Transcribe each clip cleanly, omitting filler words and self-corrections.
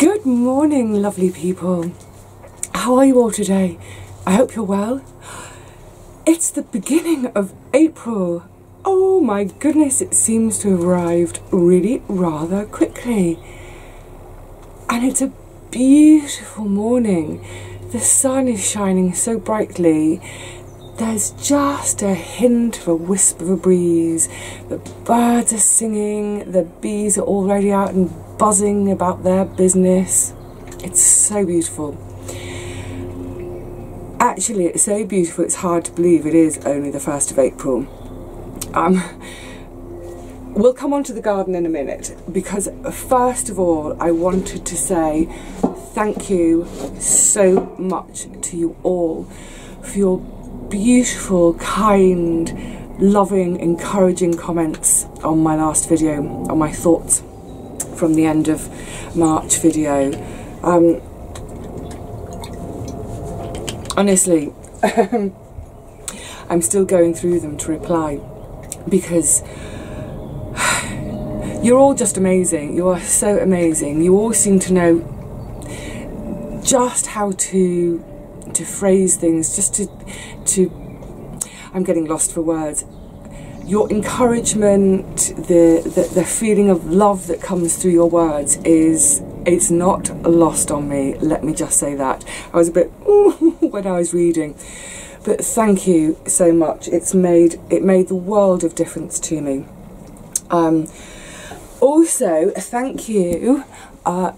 Good morning, lovely people. How are you all today? I hope you're well. It's the beginning of April. Oh my goodness, it seems to have arrived really rather quickly. And it's a beautiful morning. The sun is shining so brightly. There's just a hint of a wisp of a breeze. The birds are singing. The bees are already out and buzzing about their business. It's so beautiful. Actually, it's so beautiful it's hard to believe it is only the 1st of April. We'll come on to the garden in a minute, because first of all I wanted to say thank you so much to you all for your beautiful, kind, loving, encouraging comments on my last video, on my thoughts from the end of March video. Honestly, I'm still going through them to reply, because you're all just amazing. You are so amazing. You all seem to know just how to phrase things, just to I'm getting lost for words. Your encouragement, the feeling of love that comes through your words it's not lost on me. Let me just say that. I was a bit when I was reading, but thank you so much. It made the world of difference to me. Also, thank you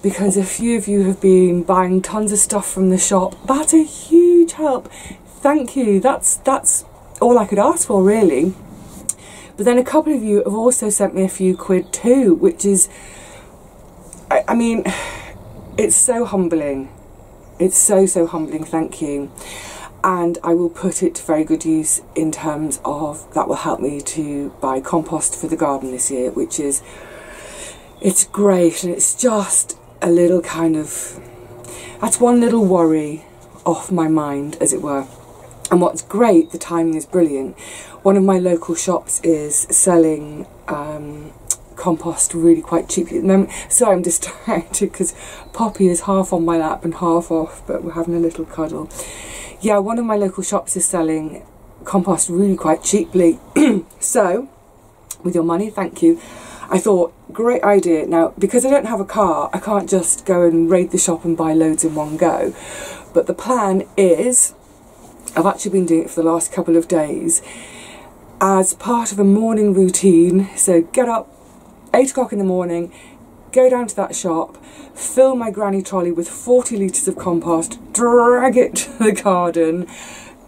because a few of you have been buying tons of stuff from the shop. That's a huge help. Thank you. That's all I could ask for, really. But then a couple of you have also sent me a few quid too, which is, I mean, it's so humbling. It's so humbling. Thank you. And I will put it to very good use in terms of that will help me to buy compost for the garden this year, which is, it's great, and it's just a little kind of, that's one little worry off my mind, as it were. And what's great, the timing is brilliant. One of my local shops is selling compost really quite cheaply at the moment. So I'm distracted because Poppy is half on my lap and half off, but we're having a little cuddle. Yeah, one of my local shops is selling compost really quite cheaply. So, with your money, thank you. I thought, great idea. Now, because I don't have a car, I can't just go and raid the shop and buy loads in one go. But the plan is, I've actually been doing it for the last couple of days, as part of a morning routine. So get up, 8 o'clock in the morning, go down to that shop, fill my granny trolley with 40 litres of compost, drag it to the garden,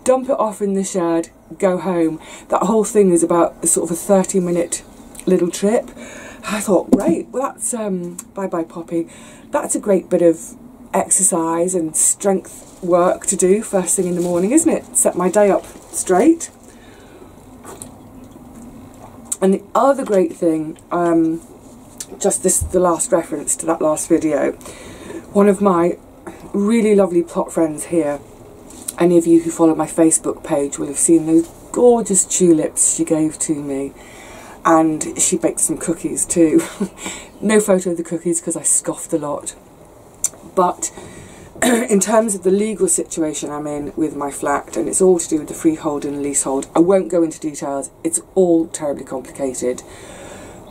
dump it off in the shed, go home. That whole thing is about a sort of a 30-minute little trip. I thought, great, well that's, bye-bye Poppy, that's a great bit of exercise and strength work to do first thing in the morning, isn't it? Set my day up straight. And the other great thing, just the last reference to that last video, one of my really lovely plot friends here, any of you who follow my Facebook page will have seen those gorgeous tulips she gave to me, and she baked some cookies too. No photo of the cookies because I scoffed a lot. But in terms of the legal situation I'm in with my flat, and it's all to do with the freehold and leasehold, I won't go into details, it's all terribly complicated.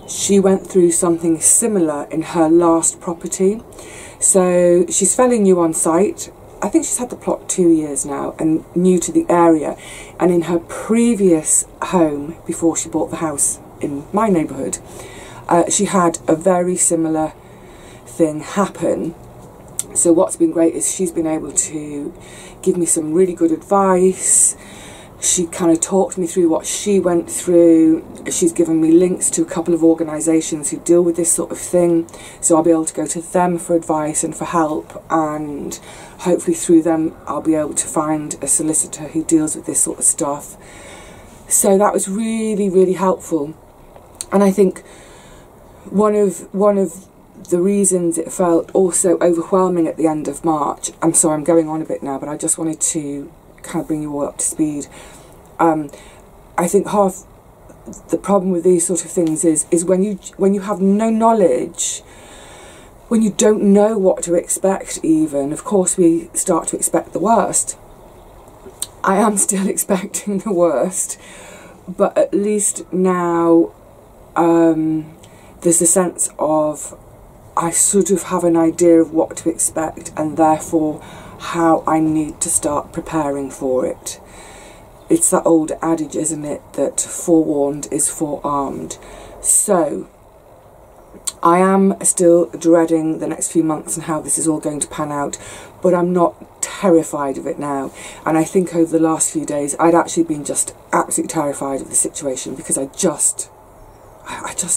She went through something similar in her last property. So she's fairly new on site. I think she's had the plot 2 years now and new to the area. And in her previous home, before she bought the house in my neighbourhood, she had a very similar thing happen. So what's been great is she's been able to give me some really good advice. She kind of talked me through what she went through. She's given me links to a couple of organisations who deal with this sort of thing, so I'll be able to go to them for advice and for help, and hopefully through them I'll be able to find a solicitor who deals with this sort of stuff. So that was really helpful. And I think one of the reasons it felt also overwhelming at the end of March, I'm sorry I'm going on a bit now, but I just wanted to kind of bring you all up to speed. I think half the problem with these sort of things is when you have no knowledge, when you don't know what to expect even, of course we start to expect the worst. I am still expecting the worst, but at least now there's a sense of I sort of have an idea of what to expect and therefore how I need to start preparing for it. It's that old adage, isn't it, that forewarned is forearmed. So I am still dreading the next few months and how this is all going to pan out, but I'm not terrified of it now. And I think over the last few days I'd actually been just absolutely terrified of the situation because I just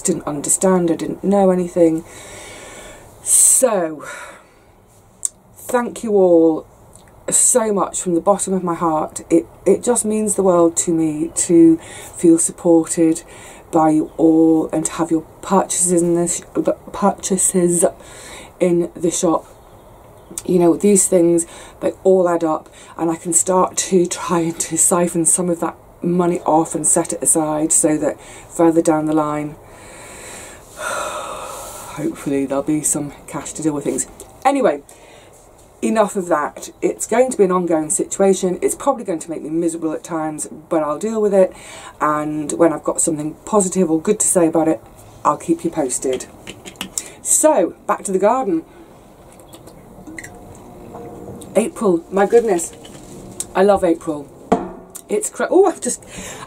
didn't understand, I didn't know anything. So thank you all so much from the bottom of my heart. It just means the world to me to feel supported by you all and to have your purchases in the shop. You know, these things, they all add up, and I can start to try to siphon some of that money off and set it aside so that further down the line hopefully there'll be some cash to deal with things. Anyway, enough of that. It's going to be an ongoing situation. It's probably going to make me miserable at times, but I'll deal with it, and when I've got something positive or good to say about it, I'll keep you posted. So, back to the garden. April, my goodness, I love April. It's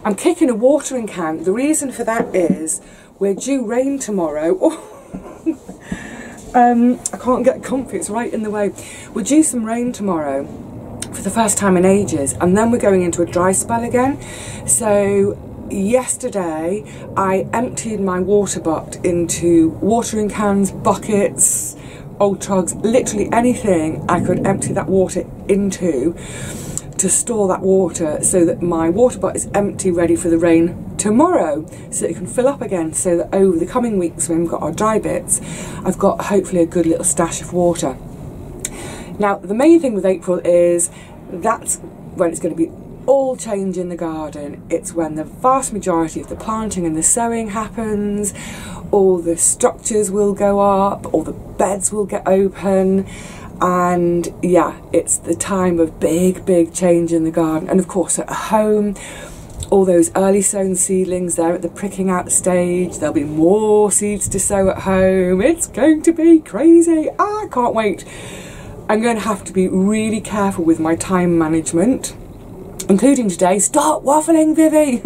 I'm kicking a watering can. The reason for that is we're due rain tomorrow. I can't get comfy, it's right in the way. We're due some rain tomorrow for the first time in ages, and then we're going into a dry spell again. So yesterday I emptied my water butt into watering cans, buckets, old trugs, literally anything I could empty that water into to store that water so that my water butt is empty, ready for the rain tomorrow, so that it can fill up again, so that over the coming weeks when we've got our dry bits, I've got hopefully a good little stash of water. Now the main thing with April is that's when it's going to be all change in the garden. It's when the vast majority of the planting and the sowing happens. All the structures will go up, all the beds will get open, and yeah, it's the time of big change in the garden. And of course at home, all those early sown seedlings, they're at the pricking out stage. There'll be more seeds to sow at home. It's going to be crazy. I can't wait. I'm going to have to be really careful with my time management, including today. Stop waffling, Vivi!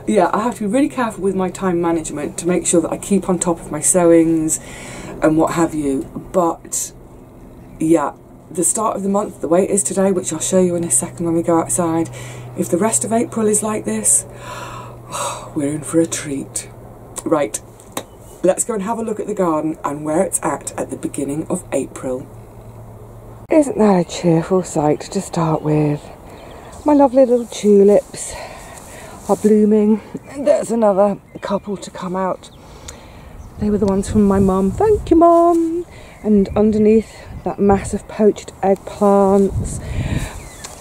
Yeah, I have to be really careful with my time management to make sure that I keep on top of my sowings and what have you. But yeah, the start of the month, the way it is today, which I'll show you in a second when we go outside, if the rest of April is like this, we're in for a treat. Right, let's go and have a look at the garden and where it's at the beginning of April. Isn't that a cheerful sight to start with? My lovely little tulips are blooming, and there's another couple to come out. They were the ones from my mum. Thank you, Mum. And underneath that massive poached eggplants,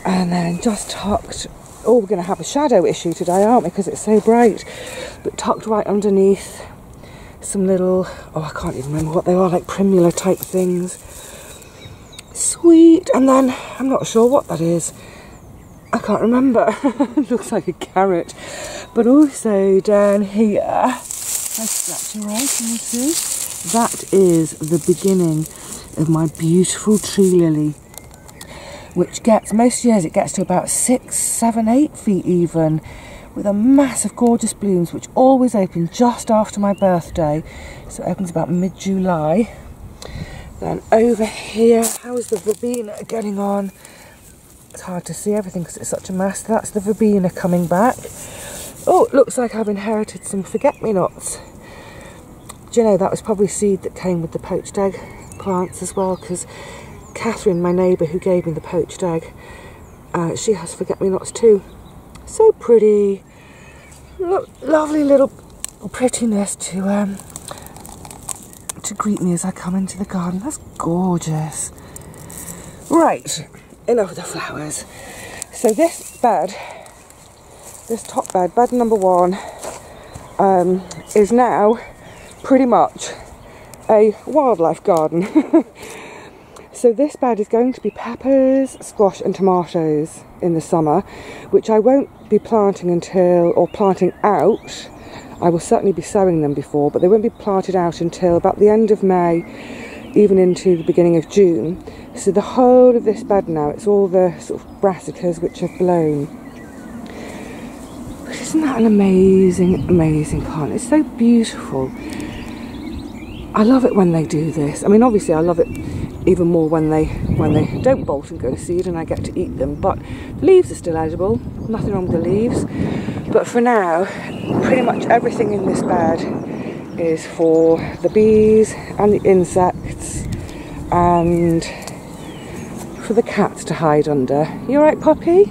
and then just tucked, oh, we're going to have a shadow issue today, aren't we, because it's so bright, but tucked right underneath some little, oh, I can't even remember what they are, like primula type things. Sweet. And then I'm not sure what that is, I can't remember. It looks like a carrot. But also down here, that's right, can you see? That is the beginning of my beautiful tree lily, which gets, most years it gets to about 6, 7, 8 feet even, with a massive gorgeous blooms which always open just after my birthday. So it opens about mid-July. Then over here, how's the verbena getting on? It's hard to see everything because it's such a mess. That's the verbena coming back. Oh, it looks like I've inherited some forget-me-nots. Do you know, that was probably seed that came with the poached egg plants as well, because Catherine, my neighbour who gave me the poached egg, she has forget-me-nots too. So pretty. Lovely little prettiness to greet me as I come into the garden. That's gorgeous. Right, enough of the flowers. So this bed, this top bed, bed number 1, is now pretty much a wildlife garden. So this bed is going to be peppers, squash and tomatoes in the summer, which I won't be planting until, or planting out. I will certainly be sowing them before, but they won't be planted out until about the end of May, even into the beginning of June. So the whole of this bed now, it's all the sort of brassicas which have blown. But isn't that an amazing, amazing plant? It's so beautiful. I love it when they do this. I mean, obviously I love it even more when they don't bolt and go to seed and I get to eat them, but the leaves are still edible, nothing wrong with the leaves. But for now, pretty much everything in this bed is for the bees and the insects and for the cats to hide under. You alright, Poppy?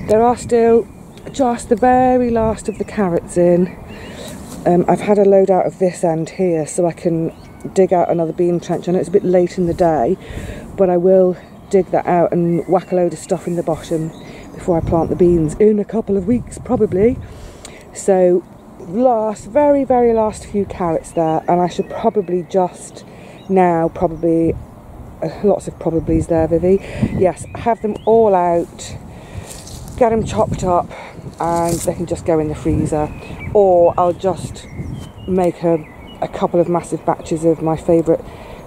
There are still just the very last of the carrots in. I've had a load out of this end here so I can dig out another bean trench. I know it's a bit late in the day, but I will dig that out and whack a load of stuff in the bottom before I plant the beans in a couple of weeks probably. So very last few carrots there, and I should probably just now, lots of probablys there, Vivi, yes, have them all out, get them chopped up and they can just go in the freezer, or I'll just make a couple of massive batches of my favourite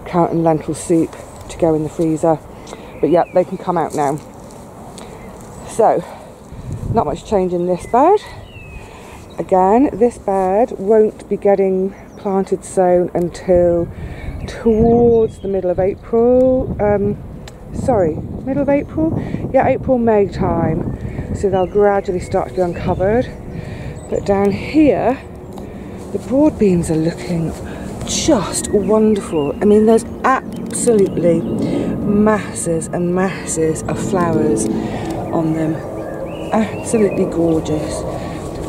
carrot and lentil soup to go in the freezer. But yeah, they can come out now. So, not much change in this bed. Again, this bed won't be getting planted sown until towards the middle of April. Middle of April? Yeah, April, May time. So they'll gradually start to be uncovered. But down here, the broad beans are looking just wonderful. I mean, there's absolutely masses and masses of flowers on them. Absolutely gorgeous.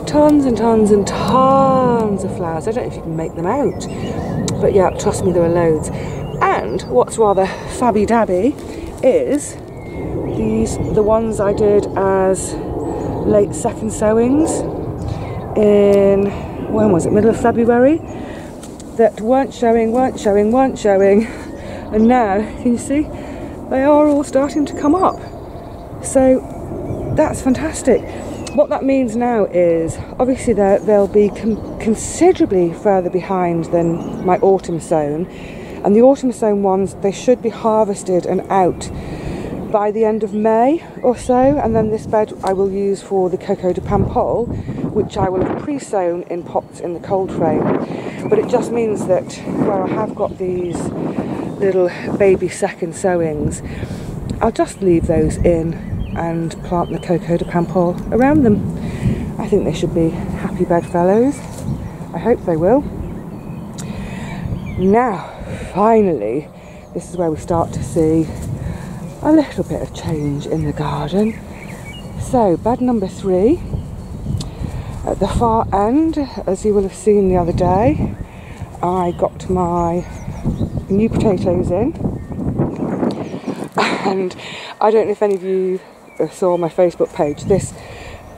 Tons and tons and tons of flowers. I don't know if you can make them out, but yeah, trust me, there are loads. And what's rather fabby dabby is the ones I did as late second sowings in, when was it, middle of February, that weren't showing, and now, can you see, they are all starting to come up. So that's fantastic. What that means now is, obviously they'll be considerably further behind than my autumn sown, and the autumn sown ones, they should be harvested and out by the end of May or so, and then this bed I will use for the coco de pampol, which I will have pre-sown in pots in the cold frame. But it just means that where I have got these little baby second sowings, I'll just leave those in and plant the coco de pampol around them. I think they should be happy bedfellows. I hope they will. Now, finally, this is where we start to see a little bit of change in the garden. So, bed number 3, at the far end, as you will have seen the other day, I got my new potatoes in, and I don't know if any of you saw my Facebook page, this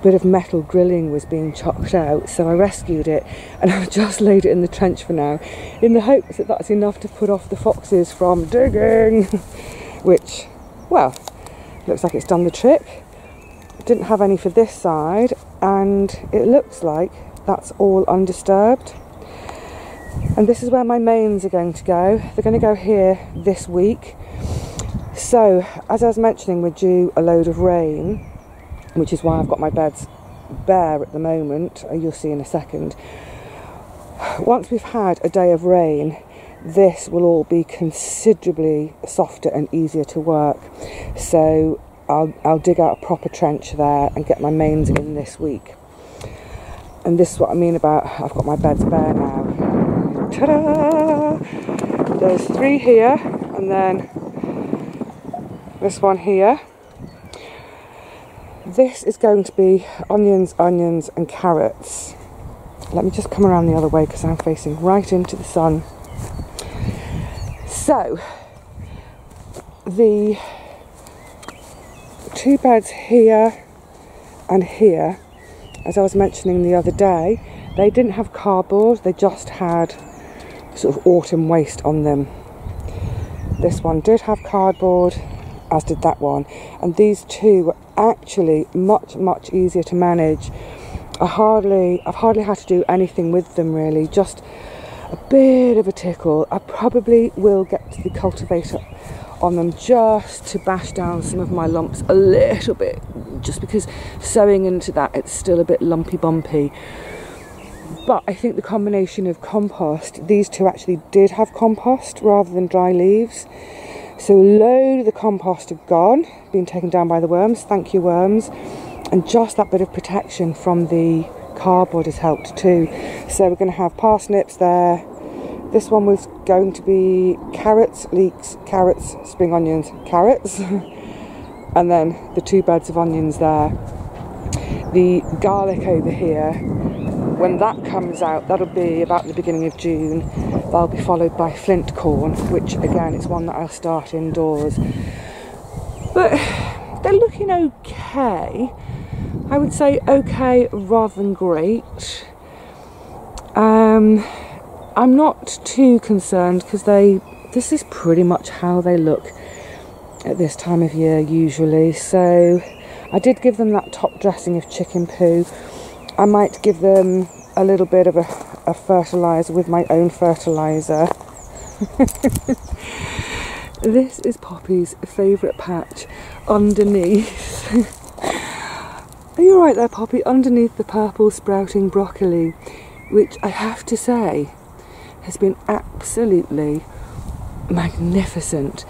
bit of metal grilling was being chopped out, so I rescued it and I've just laid it in the trench for now, in the hopes that that's enough to put off the foxes from digging, which, well, looks like it's done the trick. Didn't have any for this side, and it looks like that's all undisturbed. And this is where my mains are going to go. They're going to go here this week. So, as I was mentioning, we're due a load of rain, which is why I've got my beds bare at the moment. You'll see in a second. Once we've had a day of rain, this will all be considerably softer and easier to work. So I'll dig out a proper trench there and get my mains in this week. And this is what I mean about I've got my beds bare now. Ta-da! There's 3 here, and then this one here. This is going to be onions and carrots. Let me just come around the other way because I'm facing right into the sun. So, the 2 beds here and here, as I was mentioning the other day, they didn't have cardboard, they just had sort of autumn waste on them. This one did have cardboard, as did that one, and these two were actually much easier to manage. I've hardly had to do anything with them really, just a bit of a tickle. I probably will get to the cultivator on them just to bash down some of my lumps a little bit, just because sowing into that it's still a bit lumpy bumpy. But I think the combination of compost, these two actually did have compost rather than dry leaves, so a load of the compost have gone, been taken down by the worms, thank you worms, and just that bit of protection from the cardboard has helped too. So we're going to have parsnips there. This one was going to be carrots, leeks, carrots, spring onions, carrots, and then the 2 beds of onions there. The garlic over here, when that comes out, that'll be about the beginning of June. That'll be followed by flint corn, which again is one that I'll start indoors. But they're looking okay. I would say okay rather than great. I'm not too concerned because this is pretty much how they look at this time of year usually. So I did give them that top dressing of chicken poo. I might give them a little bit of a fertiliser with my own fertiliser. This is Poppy's favourite patch underneath. Are you alright there, Poppy? Underneath the purple sprouting broccoli, which I have to say has been absolutely magnificent,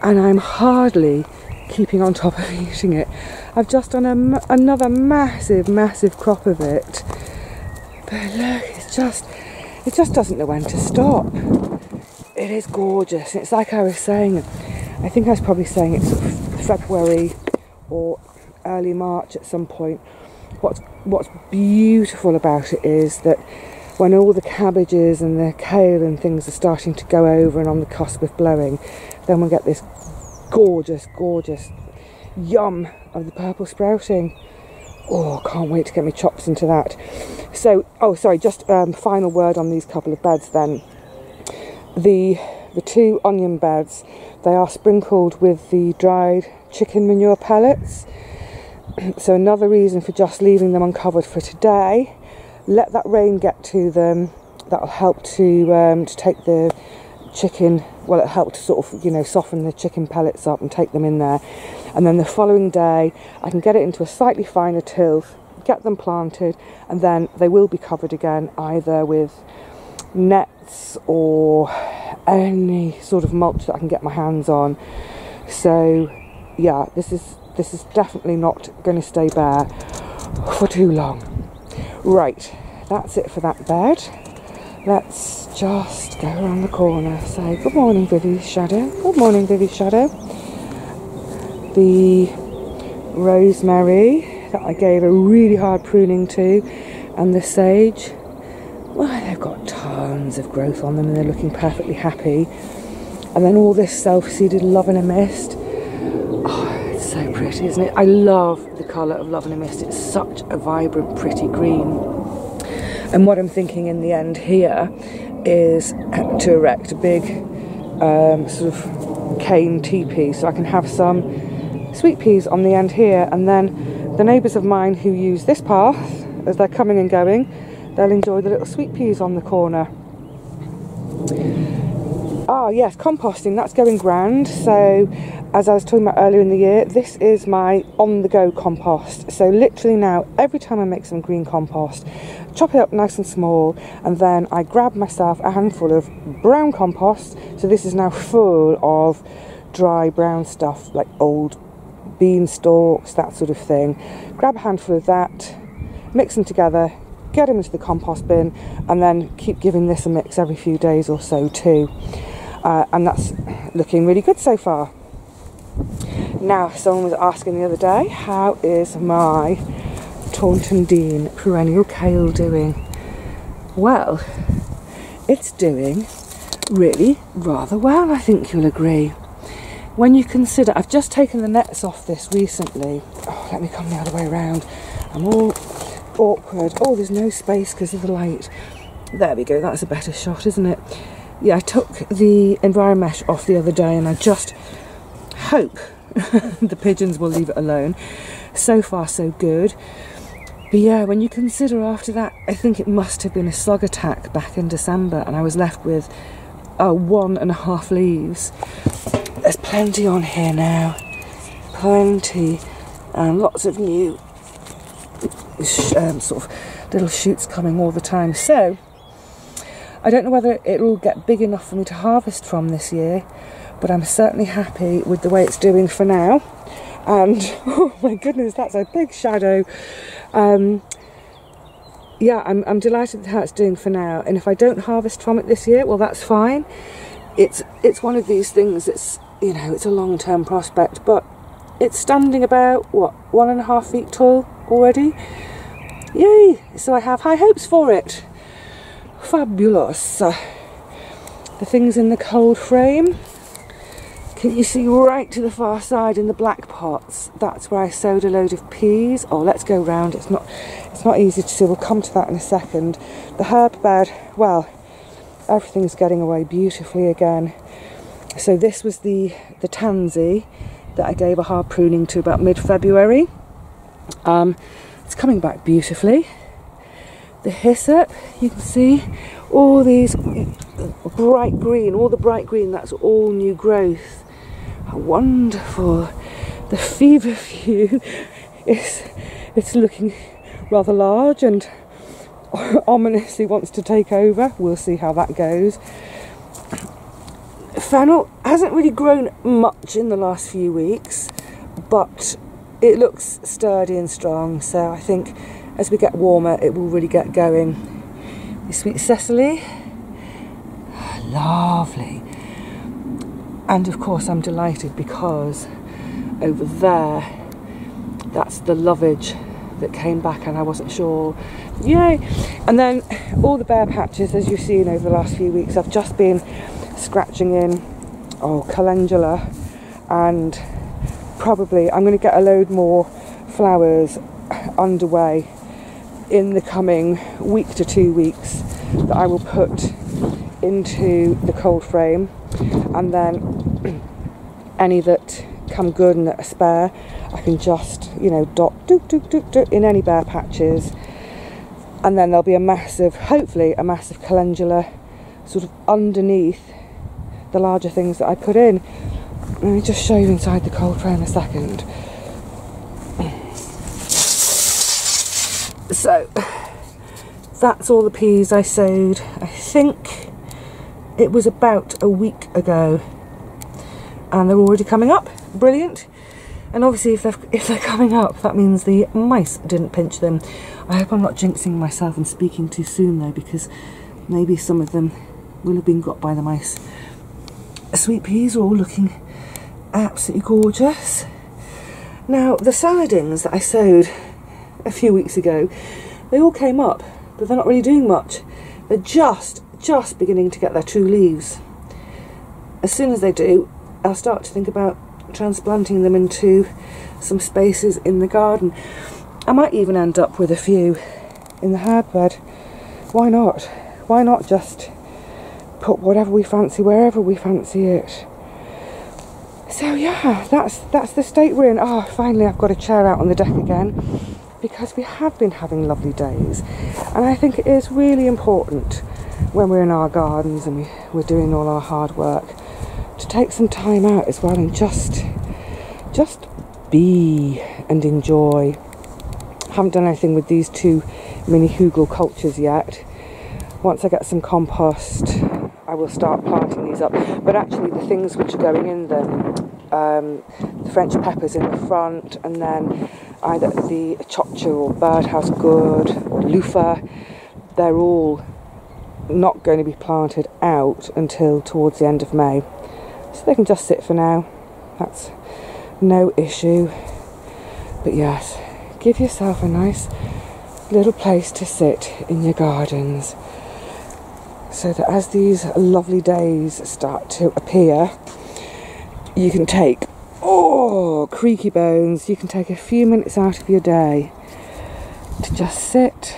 and I'm hardly keeping on top of eating it. I've just done another massive crop of it, but look, it just doesn't know when to stop. It is gorgeous. It's like I was saying, I think I was probably saying it's sort of February or early March at some point. What's beautiful about it is that when all the cabbages and the kale and things are starting to go over and on the cusp of blowing, then we'll get this gorgeous yum of the purple sprouting. Oh, can't wait to get my chops into that. So, oh sorry, just final word on these couple of beds then. The 2 onion beds, they are sprinkled with the dried chicken manure pellets. So another reason for just leaving them uncovered for today. Let that rain get to them. That'll help to take the chicken, well, it'll help to sort of, you know, soften the chicken pellets up and take them in there. And then the following day, I can get it into a slightly finer tilth, get them planted, and then they will be covered again, either with nets or any sort of mulch that I can get my hands on. So, yeah, this is definitely not going to stay bare for too long. Right, that's it for that bed. Let's just go around the corner, say good morning Vivi's shadow, good morning Vivi's shadow. The rosemary that I gave a really hard pruning to, and the sage, well, they've got tons of growth on them and they're looking perfectly happy. And then all this self-seeded love in a mist. Oh, it's so pretty, isn't it? I love the colour of love in a mist. It's such a vibrant, pretty green. And what I'm thinking in the end here is to erect a big sort of cane teepee, so I can have some sweet peas on the end here, and then the neighbours of mine who use this path as they're coming and going, they'll enjoy the little sweet peas on the corner. Ah yes, composting, that's going grand. So as I was talking about earlier in the year, this is my on-the-go compost. So literally now, every time I make some green compost, chop it up nice and small, and then I grab myself a handful of brown compost. So this is now full of dry brown stuff, like old bean stalks, that sort of thing. Grab a handful of that, mix them together, get them into the compost bin, and then keep giving this a mix every few days or so too. And that's looking really good so far. Now, someone was asking the other day, how is my Taunton Dean perennial kale doing? Well, it's doing really rather well, I think you'll agree. When you consider, I've just taken the nets off this recently. Oh, let me come the other way around. I'm all awkward. Oh, there's no space because of the light. There we go, that's a better shot, isn't it? yeah, I took the environ mesh off the other day, and I just hope the pigeons will leave it alone. So far so good. But yeah, when you consider after that, I think it must have been a slug attack back in December, and I was left with 1.5 leaves. There's plenty on here now, plenty, and lots of new sort of little shoots coming all the time. So I don't know whether it will get big enough for me to harvest from this year, but I'm certainly happy with the way it's doing for now. And oh my goodness, that's a big shadow. Yeah, I'm delighted with how it's doing for now, and if I don't harvest from it this year, well, that's fine. It's one of these things that's, you know, it's a long-term prospect, but it's standing about, what, 1.5 feet tall already? Yay! So I have high hopes for it. Fabulous. The things in the cold frame. Can you see right to the far side in the black pots? That's where I sowed a load of peas. Oh, let's go round. It's not easy to see. We'll come to that in a second. The herb bed, well, everything's getting away beautifully again. So this was the tansy that I gave a hard pruning to about mid-February. It's coming back beautifully. The hyssop, you can see all these bright green, all the bright green, that's all new growth. Wonderful. The feverfew it's looking rather large and ominously wants to take over. We'll see how that goes. Fennel hasn't really grown much in the last few weeks, but it looks sturdy and strong, so I think as we get warmer it will really get going. The sweet Cecily, lovely. And of course I'm delighted because over there, that's the lovage that came back and I wasn't sure. Yay! And then all the bare patches, as you've seen over the last few weeks, I've just been scratching in, calendula, and probably I'm going to get a load more flowers underway in the coming week to 2 weeks that I will put into the cold frame, and then any that come good and that are spare I can just, you know, dot in any bare patches, and then there'll be a massive, hopefully a massive calendula sort of underneath the larger things that I put in. Let me just show you inside the cold frame a second. So that's all the peas I sowed. I think it was about a week ago, and they're already coming up. Brilliant. And obviously if they're coming up, that means the mice didn't pinch them. I hope I'm not jinxing myself and speaking too soon though, because maybe some of them will have been got by the mice. Sweet peas are all looking absolutely gorgeous. Now the saladings that I sowed a few weeks ago, they all came up, but they're not really doing much. They're just beginning to get their true leaves. As soon as they do, I'll start to think about transplanting them into some spaces in the garden. I might even end up with a few in the herb bed. Why not? Why not just put whatever we fancy wherever we fancy it? So yeah, that's the state we're in. Oh, finally I've got a chair out on the deck again, because we have been having lovely days, and I think it is really important when we're in our gardens and we're doing all our hard work to take some time out as well and just be and enjoy. Haven't done anything with these 2 mini hugel cultures yet. Once I get some compost, I will start planting these up. But actually the things which are going in them, the French peppers in the front, and then either the chocha or birdhouse gourd or loofah, they're all not going to be planted out until towards the end of May. So they can just sit for now. That's no issue. But yes, give yourself a nice little place to sit in your gardens, so that as these lovely days start to appear, you can take, creaky bones, you can take a few minutes out of your day to just sit,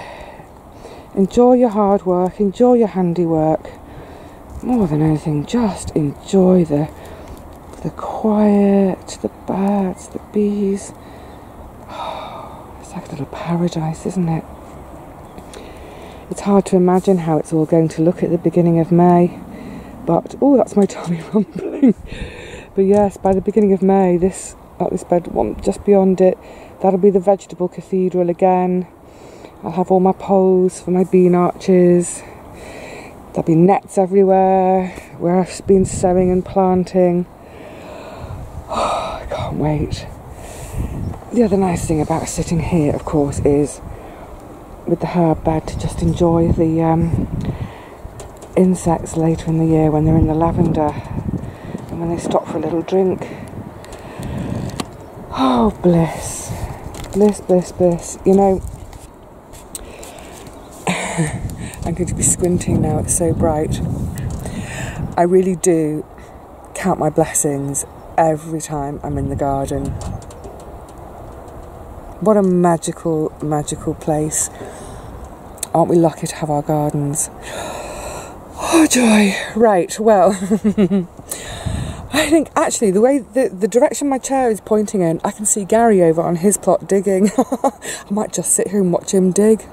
enjoy your hard work, enjoy your handiwork, more than anything, just enjoy the quiet, the birds, the bees. Oh, it's like a little paradise, isn't it? It's hard to imagine how it's all going to look at the beginning of May, but oh, that's my tummy rumbling. But yes, by the beginning of May, this bed, one just beyond it, that'll be the vegetable cathedral again. I'll have all my poles for my bean arches. There'll be nets everywhere where I've been sowing and planting. Oh, I can't wait. The other nice thing about sitting here, of course, is with the herb bed to just enjoy the insects later in the year when they're in the lavender and when they stop for a little drink. Oh, bliss. Bliss, bliss, bliss. You know, I'm going to be squinting now, it's so bright. I really do count my blessings every time I'm in the garden. What a magical, magical place. Aren't we lucky to have our gardens? Oh, joy. Right, well, I think actually the way the direction my chair is pointing in, I can see Gary over on his plot digging. I might just sit here and watch him dig.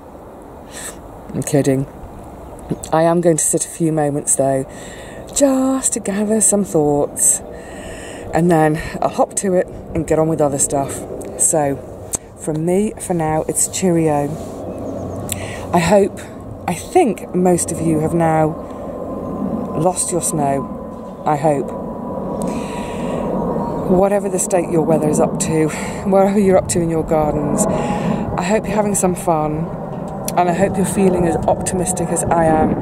I'm kidding. I am going to sit a few moments though, just to gather some thoughts, and then I'll hop to it and get on with other stuff. So, from me for now, it's cheerio. I think most of you have now lost your snow, I hope. Whatever the state your weather is up to, whatever you're up to in your gardens, I hope you're having some fun. And I hope you're feeling as optimistic as I am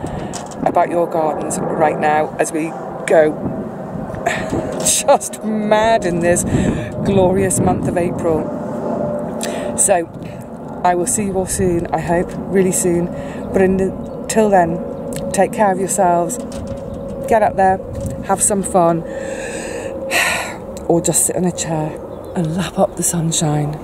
about your gardens right now as we go just mad in this glorious month of April. So, I will see you all soon, I hope, really soon. But until then, take care of yourselves, get out there, have some fun, or just sit in a chair and lap up the sunshine.